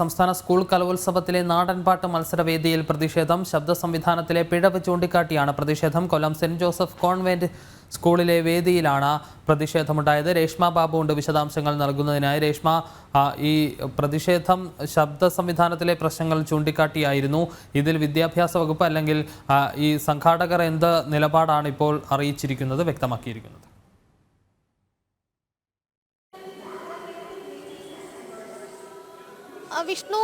സംസ്ഥാന സ്കൂൾ കലോത്സവത്തിലെ നാടൻപാട്ട് മത്സരവേദിയിൽ പ്രതിഷേധം. ശബ്ദ സംവിധാനത്തിലെ പിഴവ് ചൂണ്ടിക്കാട്ടിയാണ് പ്രതിഷേധം. കൊല്ലം സെന്റ് ജോസഫ് കോൺവെന്റ് സ്കൂളിലെ വേദിയിലാണ് പ്രതിഷേധമുണ്ടായത്. രേഷ്മ ബാബുണ്ട് വിശദാംശങ്ങൾ നൽകുന്നതിനായി. രേഷ്മ, ഈ പ്രതിഷേധം ശബ്ദ സംവിധാനത്തിലെ പ്രശ്നങ്ങൾ ചൂണ്ടിക്കാട്ടിയായിരുന്നു. ഇതിൽ വിദ്യാഭ്യാസ വകുപ്പ് അല്ലെങ്കിൽ ഈ സംഘാടകർ എന്ത് നിലപാടാണ് ഇപ്പോൾ അറിയിച്ചിരിക്കുന്നത്, വ്യക്തമാക്കിയിരിക്കുന്നത്? വിഷ്ണു,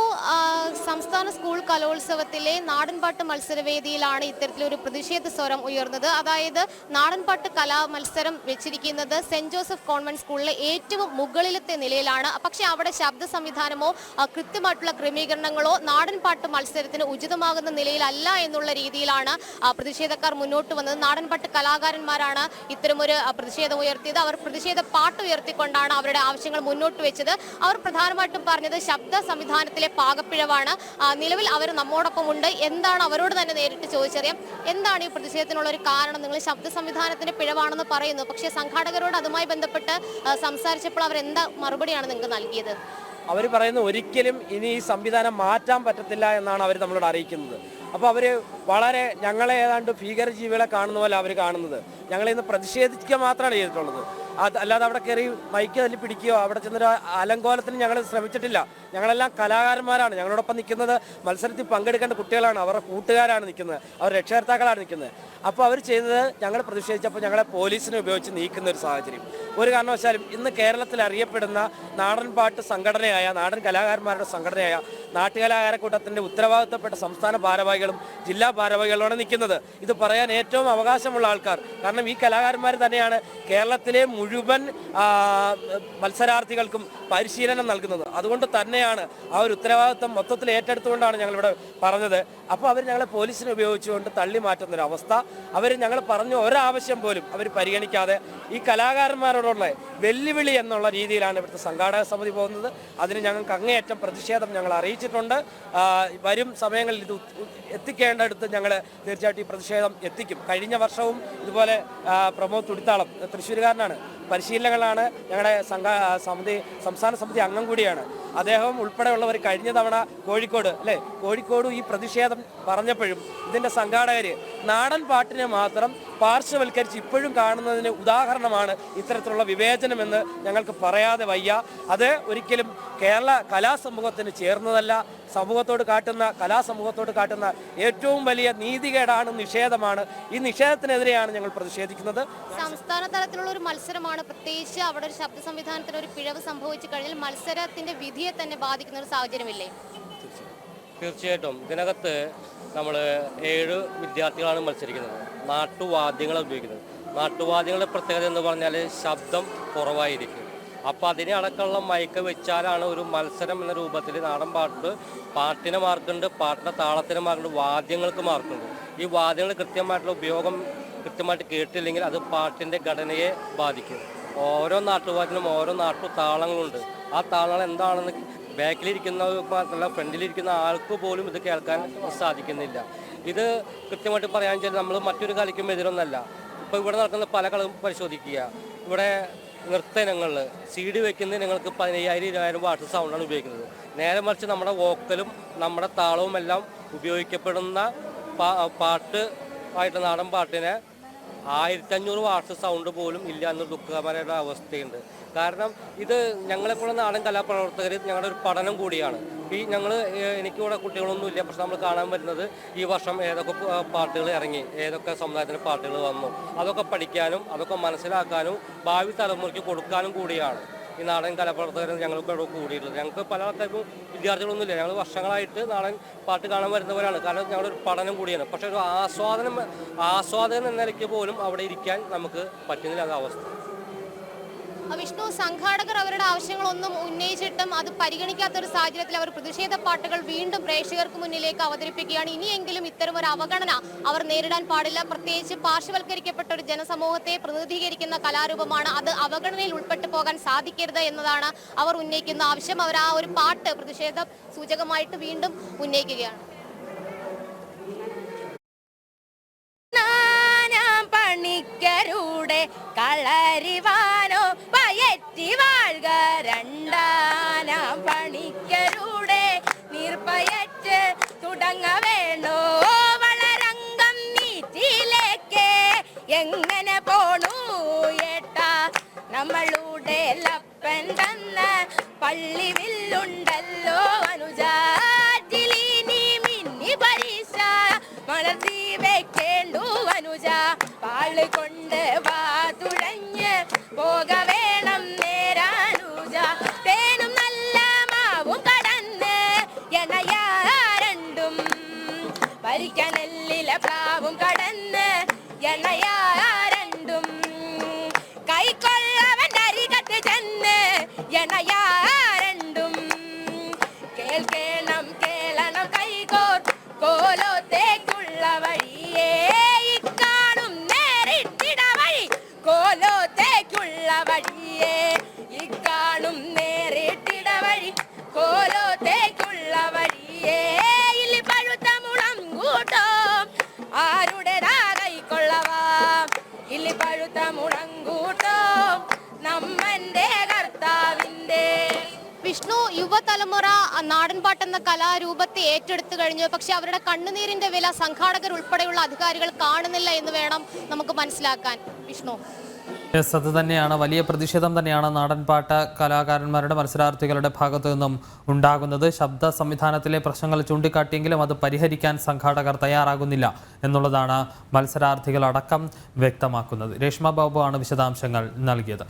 സംസ്ഥാന സ്കൂൾ കലോത്സവത്തിലെ നാടൻപാട്ട് മത്സരവേദിയിലാണ് ഇത്തരത്തിലൊരു പ്രതിഷേധ സ്വരം ഉയർന്നത്. അതായത് നാടൻപാട്ട് കലാ മത്സരം വെച്ചിരിക്കുന്നത് സെന്റ് ജോസഫ് കോൺവെന്റ് സ്കൂളിലെ ഏറ്റവും മുകളിലത്തെ നിലയിലാണ്. പക്ഷേ അവിടെ ശബ്ദ സംവിധാനമോ കൃത്യമായിട്ടുള്ള ക്രമീകരണങ്ങളോ നാടൻപാട്ട് മത്സരത്തിന് ഉചിതമാകുന്ന നിലയിലല്ല എന്നുള്ള രീതിയിലാണ് പ്രതിഷേധക്കാർ മുന്നോട്ട് വന്നത്. നാടൻപാട്ട് കലാകാരന്മാരാണ് ഇത്തരമൊരു പ്രതിഷേധം ഉയർത്തിയത്. അവർ പ്രതിഷേധ പാട്ട് ഉയർത്തിക്കൊണ്ടാണ് അവരുടെ ആവശ്യങ്ങൾ മുന്നോട്ട് വെച്ചത്. അവർ പ്രധാനമായിട്ടും പറഞ്ഞത് ശബ്ദ സംവിധാനത്തിലെ പാകപ്പിഴവാണ്. നിലവിൽ അവർ നമ്മോടൊപ്പം ഉണ്ട്. എന്താണ് അവരോട് തന്നെ നേരിട്ട് ചോദിച്ചറിയാം. എന്താണ് ഈ പ്രതിഷേധത്തിനുള്ള ഒരു കാരണം? നിങ്ങൾ ശബ്ദ സംവിധാനത്തിന്റെ പിഴവാണെന്ന് പറയുന്നു, പക്ഷേ സംഘാടകരോട് അതുമായി ബന്ധപ്പെട്ട് സംസാരിച്ചപ്പോൾ അവർ എന്താ മറുപടിയാണ് നിങ്ങൾക്ക് നൽകിയത്? അവർ പറയുന്നു ഒരിക്കലും ഇനി ഈ സംവിധാനം മാറ്റാൻ പറ്റത്തില്ല എന്നാണ് അവർ നമ്മളോട് അറിയിക്കുന്നത്. അപ്പോൾ അവർ വളരെ ഞങ്ങളെ ഏതാണ്ട് ഭീകരജീവികളെ കാണുന്ന പോലെ അവർ കാണുന്നത്. ഞങ്ങളിന്ന് പ്രതിഷേധിക്കുക മാത്രമാണ് ചെയ്തിട്ടുള്ളത്. അല്ലാതെ അവിടെ കയറി മൈക്ക് തല്ലി പിടിക്കുകയോ അവിടെ ചെന്നൊരു അലങ്കോലത്തിന് ഞങ്ങൾ ശ്രമിച്ചിട്ടില്ല. ഞങ്ങളെല്ലാം കലാകാരന്മാരാണ്. ഞങ്ങളോടൊപ്പം നിൽക്കുന്നത് മത്സരത്തിൽ പങ്കെടുക്കേണ്ട കുട്ടികളാണ്, അവരുടെ കൂട്ടുകാരാണ് നിൽക്കുന്നത്, അവരുടെ രക്ഷകർത്താക്കളാണ് നിൽക്കുന്നത്. അപ്പോൾ അവർ ചെയ്തത് ഞങ്ങൾ പ്രതിഷേധിച്ചപ്പോൾ ഞങ്ങളെ പോലീസിനെ ഉപയോഗിച്ച് നീക്കുന്ന ഒരു സാഹചര്യം. ഒരു കാരണവശാലും ഇന്ന് കേരളത്തിൽ അറിയപ്പെടുന്ന നാടൻപാട്ട് സംഘടനയായ നാടൻ കലാകാരന്മാരുടെ സംഘടനയായ നാട്ടുകലാകാരക്കൂട്ടത്തിൻ്റെ ഉത്തരവാദിത്തപ്പെട്ട സംസ്ഥാന ഭാരവാഹികളും ജില്ലാ ഭാരവാഹികളുമാണ് നിൽക്കുന്നത്. ഇത് പറയാൻ ഏറ്റവും അവകാശമുള്ള ആൾക്കാർ. കാരണം ഈ കലാകാരന്മാർ തന്നെയാണ് കേരളത്തിലെ മുഴുവൻ മത്സരാർത്ഥികൾക്കും പരിശീലനം നൽകുന്നത്. അതുകൊണ്ട് തന്നെയാണ് ആ ഒരു ഉത്തരവാദിത്വം മൊത്തത്തിൽ ഏറ്റെടുത്തുകൊണ്ടാണ് ഞങ്ങളിവിടെ പറഞ്ഞത്. അപ്പോൾ അവർ ഞങ്ങളെ പോലീസിനെ ഉപയോഗിച്ചുകൊണ്ട് തള്ളി മാറ്റുന്നൊരവസ്ഥ. അവർ ഞങ്ങൾ പറഞ്ഞ ഒരാവശ്യം പോലും അവർ പരിഗണിക്കാതെ ഈ കലാകാരന്മാരോടുള്ള വെല്ലുവിളി എന്നുള്ള രീതിയിലാണ് ഇവിടുത്തെ സംഘാടക സമിതി പോകുന്നത്. അതിന് ഞങ്ങൾക്ക് അങ്ങേയറ്റം പ്രതിഷേധം ഞങ്ങൾ അറിയിച്ചിട്ടുണ്ട്. വരും സമയങ്ങളിൽ ഇത് എത്തിക്കേണ്ടടുത്ത് ഞങ്ങൾ തീർച്ചയായിട്ടും ഈ പ്രതിഷേധം എത്തിക്കും. കഴിഞ്ഞ വർഷവും ഇതുപോലെ പ്രമോദ് തുടിത്താളം, തൃശ്ശൂരുകാരനാണ്, പരിശീലനങ്ങളാണ്, ഞങ്ങളുടെ സംസ്ഥാന സമിതി അംഗം കൂടിയാണ്. അദ്ദേഹം ഉൾപ്പെടെയുള്ളവർ കഴിഞ്ഞ തവണ കോഴിക്കോട് ഈ പ്രതിഷേധം പറഞ്ഞപ്പോഴും ഇതിൻ്റെ സംഘാടകർ നാടൻ പാട്ടിനെ മാത്രം പാർശ്വവൽക്കരിച്ച് ഇപ്പോഴും കാണുന്നതിന് ഉദാഹരണമാണ് ഇത്തരത്തിലുള്ള വിവേചനമെന്ന് ഞങ്ങൾക്ക് പറയാതെ വയ്യ. അത് ഒരിക്കലും കേരള കലാസമൂഹത്തിന് ചേർന്നതല്ല. കലാസമൂഹത്തോട് കാട്ടുന്ന ഏറ്റവും വലിയ നീതികേടാണ്, നിഷേധമാണ്. ഈ നിഷേധത്തിനെതിരെയാണ് ഞങ്ങൾ പ്രതിഷേധിക്കുന്നത്. സംസ്ഥാന തലത്തിലുള്ള ഒരു മത്സരമാണ്, പ്രത്യേകിച്ച് അവിടെ ഒരു ശബ്ദ സംവിധാനത്തിന് ഒരു പിഴവ് സംഭവിച്ചു കഴിഞ്ഞാൽ മത്സരത്തിന്റെ വിധിയെ തന്നെ ബാധിക്കുന്ന ഒരു സാഹചര്യമില്ലേ? തീർച്ചയായിട്ടും. ഇതിനകത്ത് നമ്മൾ 7 വിദ്യാർത്ഥികളാണ് മത്സരിക്കുന്നത്. നാട്ടുവാദ്യങ്ങൾ ഉപയോഗിക്കുന്നത്. നാട്ടുവാദ്യങ്ങളുടെ പ്രത്യേകത എന്ന് പറഞ്ഞാൽ ശബ്ദം കുറവായിരിക്കും. അപ്പോൾ അതിനെ അടക്കമുള്ള മയക്ക വെച്ചാലാണ് ഒരു മത്സരം എന്ന രൂപത്തിൽ നാടൻ പാട്ടിന് മാർക്കുണ്ട്, പാട്ടിൻ്റെ താളത്തിന് മാർക്കുണ്ട്, വാദ്യങ്ങൾക്ക് മാർക്കുണ്ട്. ഈ വാദ്യങ്ങൾ കൃത്യമായിട്ടുള്ള ഉപയോഗം കൃത്യമായിട്ട് കേട്ടില്ലെങ്കിൽ അത് പാട്ടിൻ്റെ ഘടനയെ ബാധിക്കും. ഓരോ നാട്ടുവാദ്യത്തിനും ഓരോ നാട്ടു താളങ്ങളുണ്ട്. ആ താളങ്ങൾ എന്താണെന്ന് ബാക്കിലിരിക്കുന്ന മാത്രമല്ല ഫ്രണ്ടിലിരിക്കുന്ന ആൾക്ക് പോലും ഇത് കേൾക്കാൻ സാധിക്കുന്നില്ല. ഇത് കൃത്യമായിട്ട് പറയാൻ വെച്ചാൽ നമ്മൾ മറ്റൊരു കളിക്കും എതിരൊന്നല്ല. ഇപ്പോൾ ഇവിടെ നടക്കുന്ന പല കളും പരിശോധിക്കുക. ഇവിടെ നൃത്തനങ്ങളിൽ CD വയ്ക്കുന്നത് നിങ്ങൾക്ക് 15,000-20,000 വാട്ട് സൗണ്ടാണ് ഉപയോഗിക്കുന്നത്. നേരെ മറിച്ച് നമ്മുടെ വോക്കലും നമ്മുടെ താളവും എല്ലാം ഉപയോഗിക്കപ്പെടുന്ന പാട്ട് ആയിട്ട് നാടൻ പാട്ടിനെ 1500 വാട്ട് സൗണ്ട് പോലും ഇല്ല എന്നൊരു ദുഃഖകരമായ അവസ്ഥയുണ്ട്. കാരണം ഇത് ഞങ്ങളെപ്പോഴുള്ള നാടൻ കലാപ്രവർത്തകർ ഞങ്ങളുടെ ഒരു പഠനം കൂടിയാണ്. എനിക്കിവിടെ കുട്ടികളൊന്നും ഇല്ല, പക്ഷെ നമ്മൾ കാണാൻ വരുന്നത് ഈ വർഷം ഏതൊക്കെ പാട്ടുകൾ ഇറങ്ങി, ഏതൊക്കെ സമുദായത്തിൻ്റെ പാട്ടുകൾ വന്നു, അതൊക്കെ പഠിക്കാനും അതൊക്കെ മനസ്സിലാക്കാനും ഭാവി തലമുറയ്ക്ക് കൊടുക്കാനും കൂടിയാണ് ഈ നാടൻ കലാപ്രവർത്തകർ ഞങ്ങൾക്ക് ഇവിടെ കൂടിയിട്ടുള്ളത്. ഞങ്ങൾക്ക് പല ആൾക്കാർക്കും വിദ്യാർത്ഥികളൊന്നുമില്ല. ഞങ്ങൾ വർഷങ്ങളായിട്ട് നാടൻ പാട്ട് കാണാൻ വരുന്നവരാണ്. കാരണം ഞങ്ങളുടെ ഒരു പഠനം കൂടിയാണ്. പക്ഷേ ഒരു ആസ്വാദകൻ എന്ന നിലയ്ക്ക് പോലും അവിടെ ഇരിക്കാൻ നമുക്ക് പറ്റുന്നില്ല അവസ്ഥ. വിഷ്ണു, സംഘാടകർ അവരുടെ ആവശ്യങ്ങളൊന്നും ഉന്നയിച്ചിട്ടും അത് പരിഗണിക്കാത്തൊരു സാഹചര്യത്തിൽ അവർ പ്രതിഷേധ പാട്ടുകൾ വീണ്ടും പ്രേക്ഷകർക്ക് മുന്നിലേക്ക് അവതരിപ്പിക്കുകയാണ്. ഇനിയെങ്കിലും ഇത്തരം ഒരു അവഗണന അവർ നേരിടാൻ പാടില്ല. പ്രത്യേകിച്ച് പാർശ്വവൽക്കരിക്കപ്പെട്ട ഒരു ജനസമൂഹത്തെ പ്രതിനിധീകരിക്കുന്ന കലാരൂപമാണ്. അത് അവഗണനയിൽ ഉൾപ്പെട്ടു പോകാൻ സാധിക്കരുത് എന്നതാണ് അവർ ഉന്നയിക്കുന്ന ആവശ്യം. അവർ ആ ഒരു പാട്ട് പ്രതിഷേധ സൂചകമായിട്ട് വീണ്ടും ഉന്നയിക്കുകയാണ്. പണിക്കരുടെ കളരിവാനോ പയറ്റി വാഴ്ക രണ്ടാനാം പണിക്കരുടെ നമ്മളുടെ ലപ്പൻ തന്ന പള്ളി വില്ലുണ്ടല്ലോ അനുജ ജിലിനി മിന്നി പരീക്ഷ വളർത്തി വെക്കേണ്ടു അനുജ പാള് കൊണ്ട് വാ തുഴഞ്ഞ് പോക വേണം നേരാനുജ തേനും നല്ല മാവും കടന്ന് എണയാരണ്ടും പരിക്കനെല്ലിലെ പ്ലാവും കടന്ന് എണയാരണ്ടും കൈക്കൊള്ളവന്റെ അരികത്ത് ചെന്ന് എണയാരണ്ടും കേൾക്കണം കേളണം കൈകോർ കോലോത്തേക്കുള്ള വഴിയേ ഇക്കാണും നേരിട്ടിട വഴി കോലോത്തേക്കുള്ള വഴിയേ ഇക്കാണും നേരിട്ടിട വഴി കോലോത്തേക്കുള്ള വഴിയേ ഇല്ലി പഴുത്ത മുളം കൂട്ടോ ആരുടെതാ കൈക്കൊള്ളവാ ഇല്ലി പഴുത്ത മുളം കൂട്ടോ നമ്മന്റെ കർത്താവിന്റെ. വിഷ്ണു, യുവതലമുറ നാടൻപാട്ട് എന്ന കലാരൂപത്തെ ഏറ്റെടുത്തു കഴിഞ്ഞു. പക്ഷെ അവരുടെ കണ്ണുനീരിന്റെ വില സംഘാടകർ ഉൾപ്പെടെയുള്ള അധികാരികൾ കാണുന്നില്ല എന്ന് വേണം നമുക്ക് മനസ്സിലാക്കാൻ. വിഷ്ണു, അത് തന്നെയാണ്, വലിയ പ്രതിഷേധം തന്നെയാണ് നാടൻപാട്ട് കലാകാരന്മാരുടെ മത്സരാർത്ഥികളുടെ ഭാഗത്തു നിന്നും ഉണ്ടാകുന്നത്. ശബ്ദ സംവിധാനത്തിലെ പ്രശ്നങ്ങൾ ചൂണ്ടിക്കാട്ടിയെങ്കിലും അത് പരിഹരിക്കാൻ സംഘാടകർ തയ്യാറാകുന്നില്ല എന്നുള്ളതാണ് മത്സരാർത്ഥികളടക്കം വ്യക്തമാക്കുന്നത്. രേഷ്മ ബാബു ആണ് വിശദാംശങ്ങൾ നൽകിയത്.